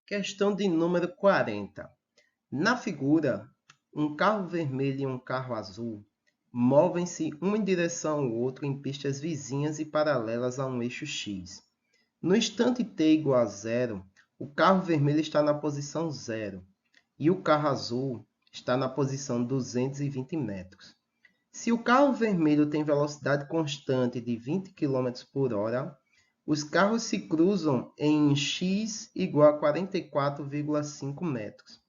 Questão de número 40. Na figura, um carro vermelho e um carro azul movem-se um em direção ao outro em pistas vizinhas e paralelas a um eixo X. No instante t igual a zero, o carro vermelho está na posição zero e o carro azul está na posição 220 metros. Se o carro vermelho tem velocidade constante de 20 km por hora, os carros se cruzam em x igual a 44,5 metros.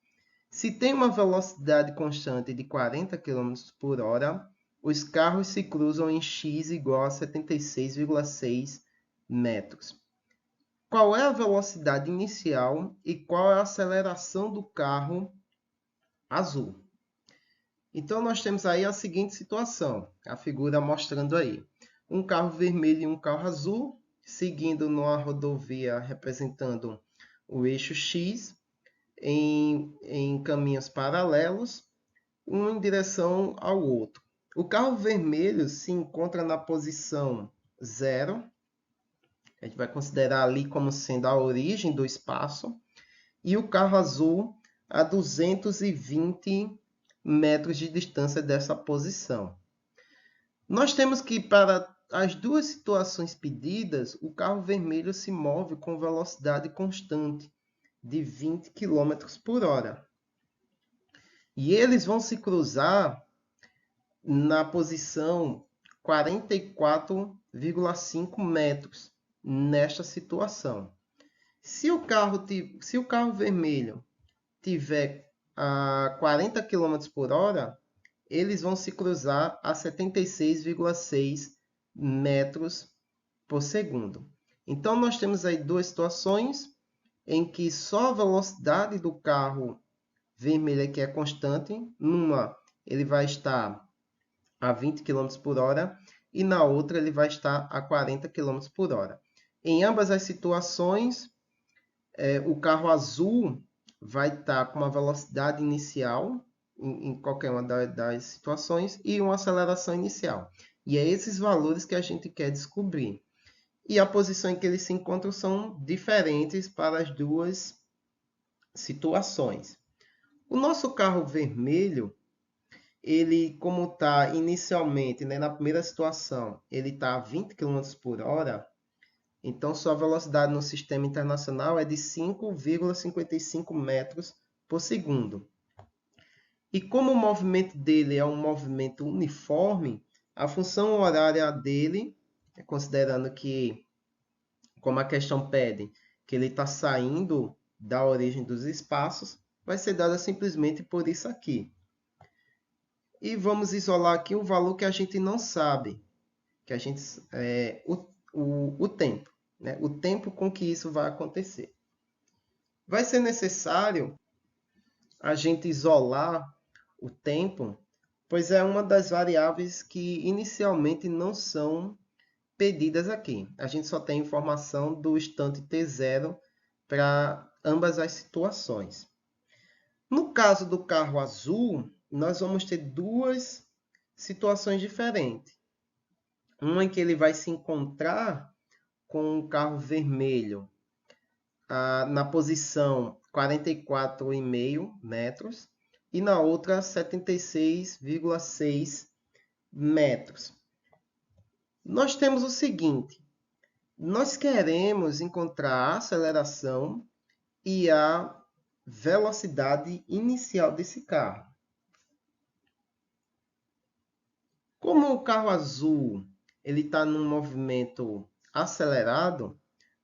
Se tem uma velocidade constante de 40 km por hora, os carros se cruzam em x igual a 76,6 metros. Qual é a velocidade inicial e qual é a aceleração do carro azul? Então, nós temos aí a seguinte situação, a figura mostrando aí. Um carro vermelho e um carro azul, seguindo numa rodovia representando o eixo X, em caminhos paralelos, um em direção ao outro. O carro vermelho se encontra na posição zero, a gente vai considerar ali como sendo a origem do espaço, e o carro azul a 220 metros de distância dessa posição. Nós temos que, para as duas situações pedidas, o carro vermelho se move com velocidade constante de 20 km por hora. E eles vão se cruzar na posição 44,5 metros nesta situação. Se o carro vermelho tiver a 40 km por hora, eles vão se cruzar a 76,6 metros por segundo. Então, nós temos aí duas situações em que só a velocidade do carro vermelho aqui é constante. Numa, ele vai estar a 20 km por hora e na outra ele vai estar a 40 km por hora. Em ambas as situações, o carro azul vai estar com uma velocidade inicial em qualquer uma das situações e uma aceleração inicial. E é esses valores que a gente quer descobrir. E a posição em que eles se encontram são diferentes para as duas situações. O nosso carro vermelho, ele, como está inicialmente, né, na primeira situação, ele está a 20 km por hora, então sua velocidade no sistema internacional é de 5,55 metros por segundo. E como o movimento dele é um movimento uniforme, a função horária dele, considerando que, como a questão pede, que ele está saindo da origem dos espaços, vai ser dada simplesmente por isso aqui. E vamos isolar aqui um valor que a gente não sabe, que a gente o tempo, né? O tempo com que isso vai acontecer. Vai ser necessário a gente isolar o tempo, pois é uma das variáveis que inicialmente não são pedidas aqui. A gente só tem informação do instante t0 para ambas as situações. No caso do carro azul, nós vamos ter duas situações diferentes. Uma em que ele vai se encontrar com o carro vermelho na posição 44,5 metros e na outra 76,6 metros. Nós temos o seguinte, nós queremos encontrar a aceleração e a velocidade inicial desse carro. Como o carro azul está num movimento acelerado,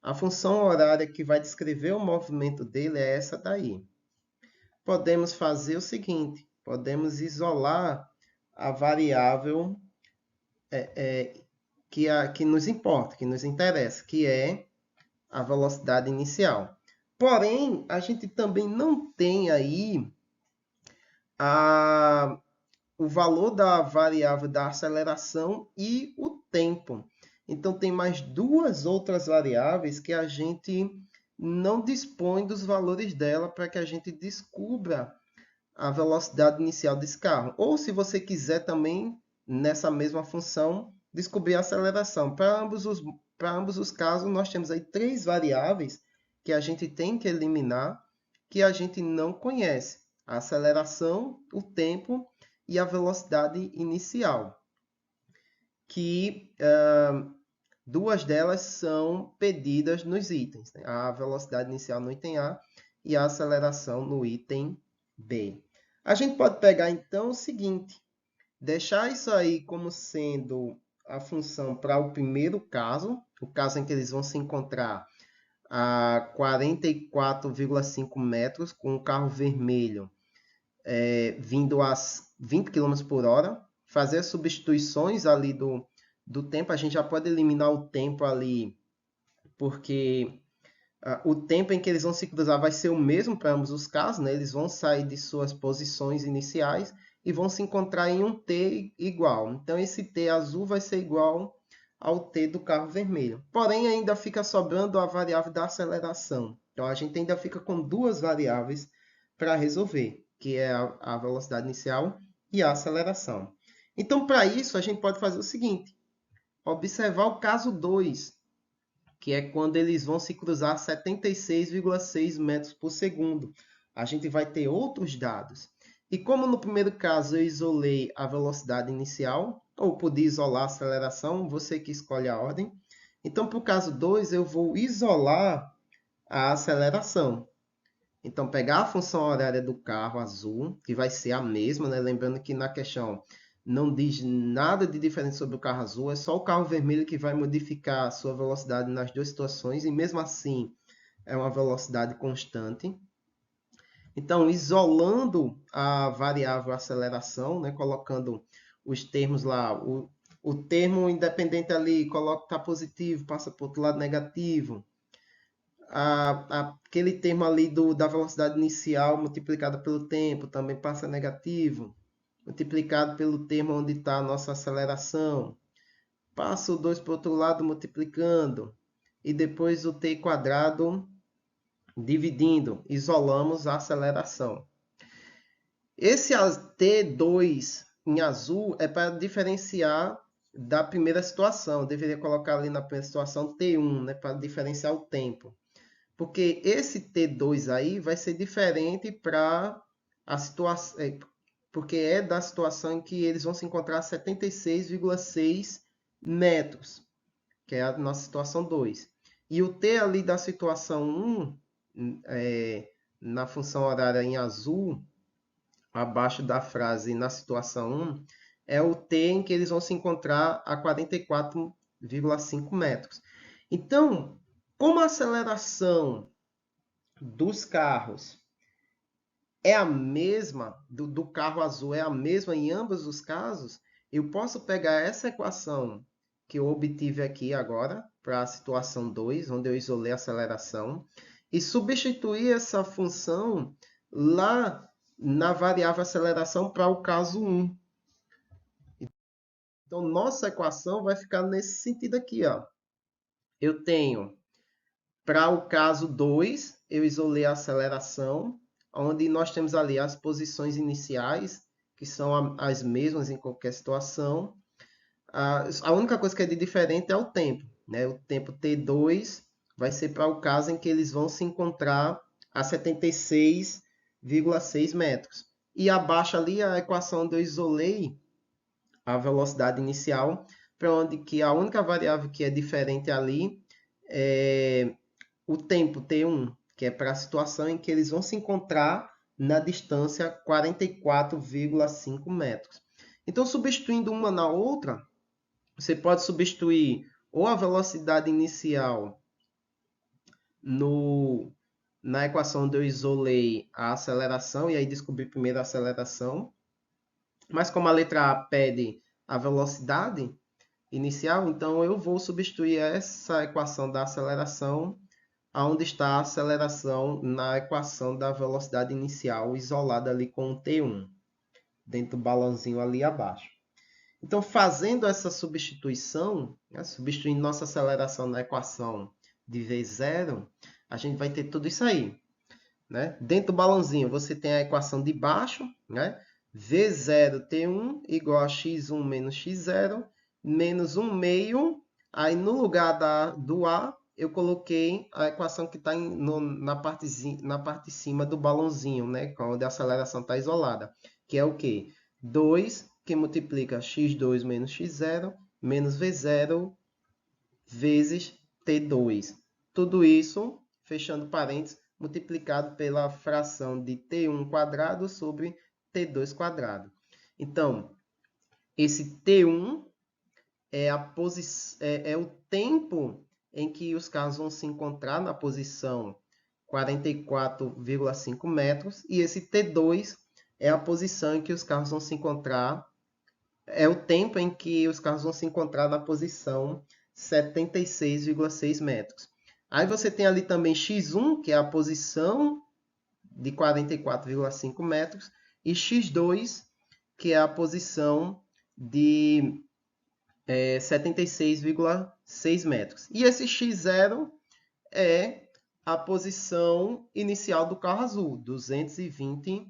a função horária que vai descrever o movimento dele é essa daí. Podemos fazer o seguinte, podemos isolar a variável que nos importa, que nos interessa, que é a velocidade inicial. Porém, a gente também não tem aí o valor da variável da aceleração e o tempo. Então, tem mais duas outras variáveis que a gente não dispõe dos valores dela para que a gente descubra a velocidade inicial desse carro. Ou, se você quiser também, nessa mesma função, descobrir a aceleração. Para ambos os casos, nós temos aí três variáveis que a gente tem que eliminar que a gente não conhece: a aceleração, o tempo e a velocidade inicial, que duas delas são pedidas nos itens, né? A velocidade inicial no item A e a aceleração no item B. A gente pode pegar, então, o seguinte: deixar isso aí como sendo a função para o primeiro caso, o caso em que eles vão se encontrar a 44,5 metros com o carro vermelho vindo a 20 km por hora, fazer as substituições ali do tempo. A gente já pode eliminar o tempo ali, porque o tempo em que eles vão se cruzar vai ser o mesmo para ambos os casos, né? Eles vão sair de suas posições iniciais e vão se encontrar em um T igual. Então, esse T azul vai ser igual ao T do carro vermelho. Porém, ainda fica sobrando a variável da aceleração. Então, a gente ainda fica com duas variáveis para resolver, que é a velocidade inicial e a aceleração. Então, para isso, a gente pode fazer o seguinte: observar o caso 2, que é quando eles vão se cruzar a 76,6 metros por segundo. A gente vai ter outros dados. E como no primeiro caso eu isolei a velocidade inicial, ou podia isolar a aceleração, você que escolhe a ordem. Então, para o caso 2, eu vou isolar a aceleração. Então, pegar a função horária do carro azul, que vai ser a mesma, né? Lembrando que na questão não diz nada de diferente sobre o carro azul, é só o carro vermelho que vai modificar a sua velocidade nas duas situações, e mesmo assim é uma velocidade constante. Então, isolando a variável aceleração, né? Colocando os termos lá, o termo independente ali, coloca está positivo, passa para o outro lado negativo. Aquele termo ali da velocidade inicial multiplicada pelo tempo também passa negativo, multiplicado pelo termo onde está a nossa aceleração. Passa o 2 para o outro lado multiplicando, e depois o t quadrado dividindo, isolamos a aceleração. Esse T2 em azul é para diferenciar da primeira situação. Eu deveria colocar ali na primeira situação T1, né, para diferenciar o tempo. Porque esse T2 aí vai ser diferente para a situação, porque é da situação em que eles vão se encontrar a 76,6 metros, que é a nossa situação 2. E o T ali da situação 1, na função horária em azul, abaixo da frase na situação 1, é o T em que eles vão se encontrar a 44,5 metros. Então, como a aceleração dos carros é a mesma, do carro azul é a mesma em ambos os casos, eu posso pegar essa equação que eu obtive aqui agora, para a situação 2, onde eu isolei a aceleração, e substituir essa função lá na variável aceleração para o caso 1. Então, nossa equação vai ficar nesse sentido aqui, ó. Eu tenho, para o caso 2, eu isolei a aceleração, onde nós temos ali as posições iniciais, que são as mesmas em qualquer situação. A única coisa que é de diferente é o tempo, né? O tempo T2 vai ser para o caso em que eles vão se encontrar a 76,6 metros. E abaixo ali a equação onde eu isolei a velocidade inicial, para onde que a única variável que é diferente ali é o tempo T1, que é para a situação em que eles vão se encontrar na distância 44,5 metros. Então, substituindo uma na outra, você pode substituir ou a velocidade inicial na equação onde eu isolei a aceleração, e aí descobri primeiro a aceleração. Mas como a letra A pede a velocidade inicial, então eu vou substituir essa equação da aceleração aonde está a aceleração na equação da velocidade inicial isolada ali com o T1, dentro do balãozinho ali abaixo. Então, fazendo essa substituição, né, substituindo nossa aceleração na equação de V0, a gente vai ter tudo isso aí. Né? Dentro do balãozinho, você tem a equação de baixo, né? V0T1 igual a x1 menos x0, menos 1 meio. Aí, no lugar do A, eu coloquei a equação que está na parte de cima do balãozinho, né? Onde a aceleração está isolada. Que é o quê? 2 que multiplica x2 menos x0 menos v0 vezes t2. Tudo isso, fechando parênteses, multiplicado pela fração de t1 quadrado sobre t2 quadrado. Então, esse t1 é o tempo em que os carros vão se encontrar na posição 44,5 metros, e esse T2 é a posição em que os carros vão se encontrar, é o tempo em que os carros vão se encontrar na posição 76,6 metros. Aí você tem ali também x1, que é a posição de 44,5 metros, e x2, que é a posição de 76,6 metros. E esse x0 é a posição inicial do carro azul, 220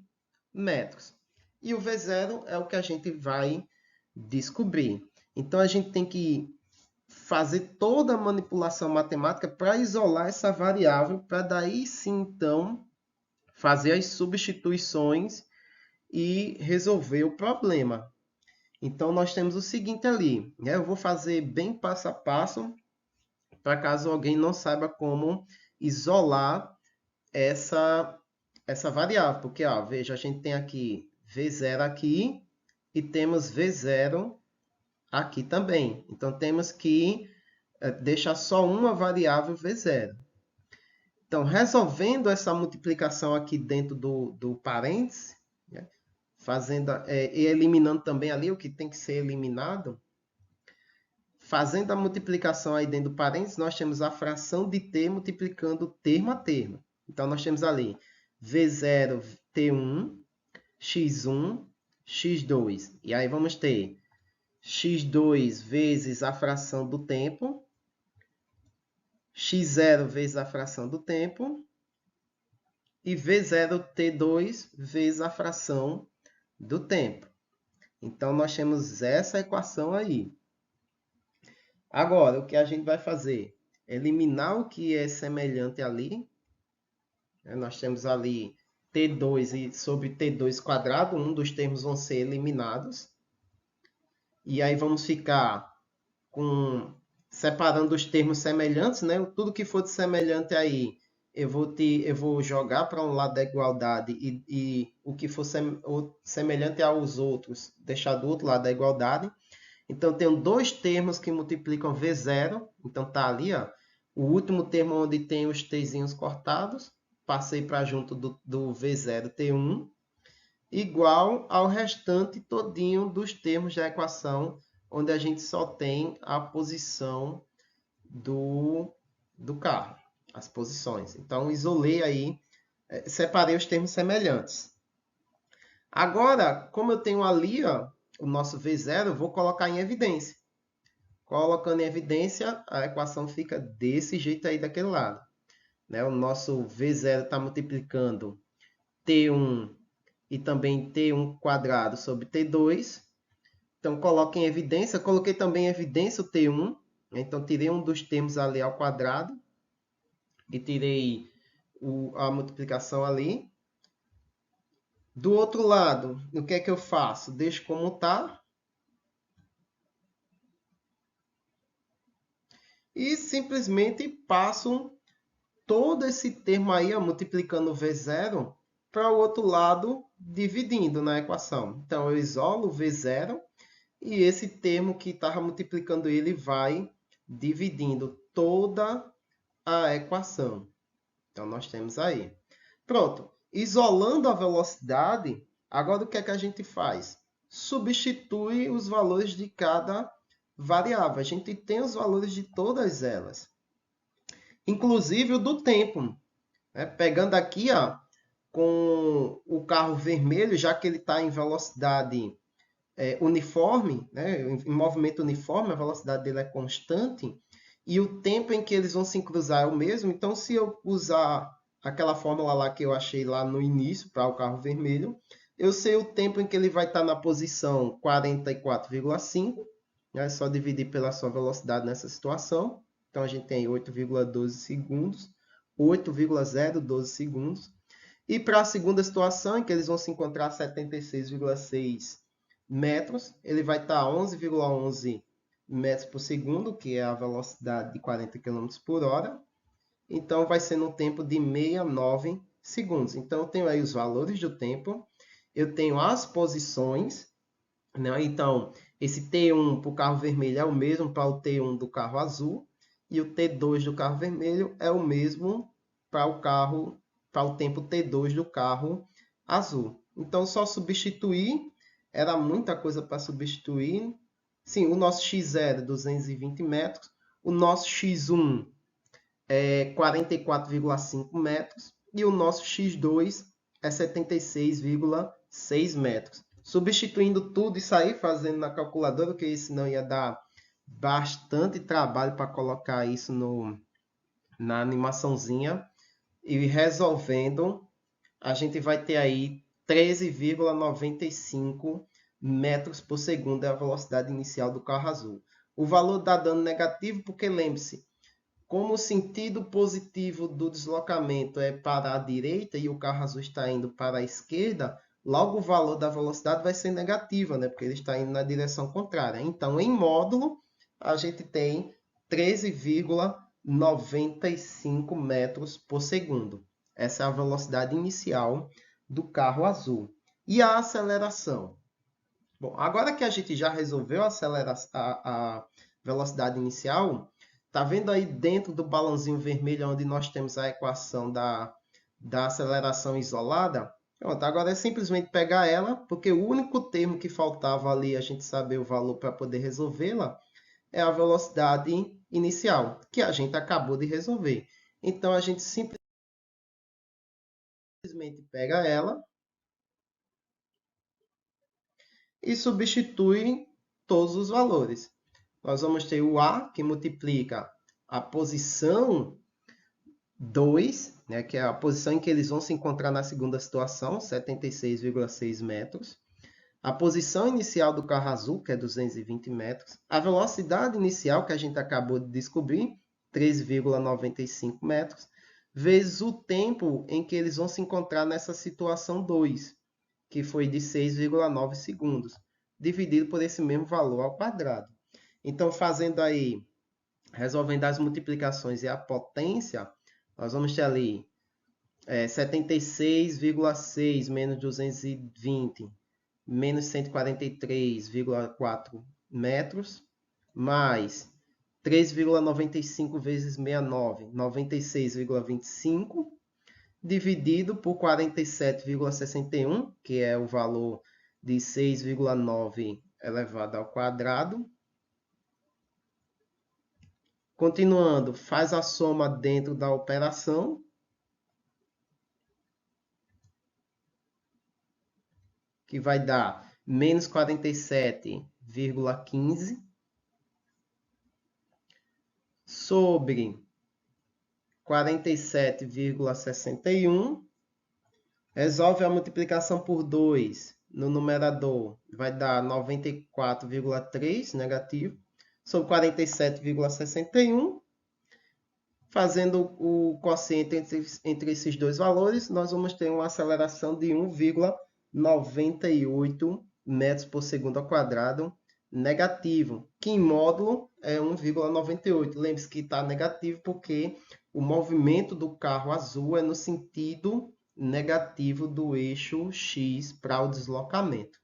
metros. E o V0 é o que a gente vai descobrir. Então, a gente tem que fazer toda a manipulação matemática para isolar essa variável, para daí sim, então, fazer as substituições e resolver o problema. Então, nós temos o seguinte ali, né? Eu vou fazer bem passo a passo, para caso alguém não saiba como isolar essa variável. Porque, ó, veja, a gente tem aqui V0 aqui e temos V0 aqui também. Então, temos que deixar só uma variável V0. Então, resolvendo essa multiplicação aqui dentro do parênteses, né? E eliminando também ali o que tem que ser eliminado, fazendo a multiplicação aí dentro do parênteses, nós temos a fração de t multiplicando termo a termo. Então, nós temos ali V0, T1, x1, x2. E aí vamos ter x2 vezes a fração do tempo, x0 vezes a fração do tempo, e V0T2 vezes a fração do tempo. Então, nós temos essa equação aí. Agora, o que a gente vai fazer? Eliminar o que é semelhante ali. Nós temos ali T2 sobre T2 quadrado. Um dos termos vão ser eliminados. E aí vamos ficar separando os termos semelhantes, né? Tudo que for de semelhante aí, eu vou jogar para um lado da igualdade e o que for semelhante aos outros, deixar do outro lado da igualdade. Então, tenho dois termos que multiplicam V0. Então, tá ali, ó, o último termo onde tem os tzinhos cortados. Passei para junto do V0 T1. Igual ao restante todinho dos termos da equação, onde a gente só tem a posição do carro, as posições. Então, isolei aí, separei os termos semelhantes. Agora, como eu tenho ali ó, o nosso V0, eu vou colocar em evidência. Colocando em evidência, a equação fica desse jeito aí daquele lado. Né? O nosso V0 está multiplicando T1 e também T1 quadrado sobre T2. Então, coloco em evidência. Coloquei também em evidência o T1. Então, tirei um dos termos ali ao quadrado. E tirei a multiplicação ali. Do outro lado, o que é que eu faço? Deixo como está. E simplesmente passo todo esse termo aí, ó, multiplicando o V0, para o outro lado, dividindo na equação. Então, eu isolo o V0 e esse termo que estava multiplicando ele vai dividindo toda a equação. Então, nós temos aí. Pronto. Isolando a velocidade, agora o que é que a gente faz? Substitui os valores de cada variável. A gente tem os valores de todas elas. Inclusive o do tempo. Né? Pegando aqui, ó, com o carro vermelho, já que ele está em velocidade uniforme, né? Em movimento uniforme, a velocidade dele é constante, e o tempo em que eles vão se cruzar é o mesmo. Então, se eu usar aquela fórmula lá que eu achei lá no início para o carro vermelho, eu sei o tempo em que ele vai estar na posição 44,5, né? É só dividir pela sua velocidade nessa situação. Então, a gente tem 8,12 segundos, 8,012 segundos. E para a segunda situação, em que eles vão se encontrar a 76,6 metros, ele vai estar 11,11 metros por segundo, que é a velocidade de 40 km por hora. Então, vai ser no tempo de 69 segundos. Então, eu tenho aí os valores do tempo, eu tenho as posições, né? Então, esse T1 para o carro vermelho é o mesmo para o T1 do carro azul, e o T2 do carro vermelho é o mesmo para o tempo T2 do carro azul. Então, só substituir, era muita coisa para substituir. Sim, o nosso X0 é 220 metros, o nosso X1 é 44,5 metros e o nosso X2 é 76,6 metros. Substituindo tudo isso aí, fazendo na calculadora, porque senão ia dar bastante trabalho para colocar isso na animaçãozinha. E resolvendo, a gente vai ter aí 13,95 metros por segundo é a velocidade inicial do carro azul. O valor dá dando negativo porque, lembre-se, como o sentido positivo do deslocamento é para a direita e o carro azul está indo para a esquerda, logo o valor da velocidade vai ser negativa, né? Porque ele está indo na direção contrária. Então, em módulo, a gente tem 13,95 metros por segundo. Essa é a velocidade inicial do carro azul. E a aceleração? Bom, agora que a gente já resolveu a velocidade inicial, tá vendo aí dentro do balãozinho vermelho onde nós temos a equação da aceleração isolada? Pronto, agora é simplesmente pegar ela, porque o único termo que faltava ali a gente saber o valor para poder resolvê-la é a velocidade inicial, que a gente acabou de resolver. Então, a gente simplesmente pega ela e substitui todos os valores. Nós vamos ter o A, que multiplica a posição 2, né, que é a posição em que eles vão se encontrar na segunda situação, 76,6 metros. A posição inicial do carro azul, que é 220 metros. A velocidade inicial, que a gente acabou de descobrir, 13,95 metros. Vezes o tempo em que eles vão se encontrar nessa situação 2, que foi de 6,9 segundos, dividido por esse mesmo valor ao quadrado. Então, fazendo aí, resolvendo as multiplicações e a potência, nós vamos ter ali 76,6 menos 220, menos 143,4 metros, mais 3,95 vezes 69, 96,25, dividido por 47,61, que é o valor de 6,9 elevado ao quadrado. Continuando, faz a soma dentro da operação. Que vai dar menos 47,15 sobre 47,61. Resolve a multiplicação por 2 no numerador. Vai dar 94,3 negativo sobre 47,61. Fazendo o quociente entre esses dois valores, nós vamos ter uma aceleração de 1,98 metros por segundo ao quadrado negativo, que em módulo é 1,98. Lembre-se que está negativo porque o movimento do carro azul é no sentido negativo do eixo X para o deslocamento.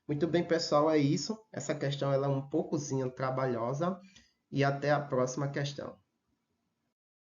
Muito bem, pessoal, é isso. Essa questão ela é um poucozinho trabalhosa e até a próxima questão.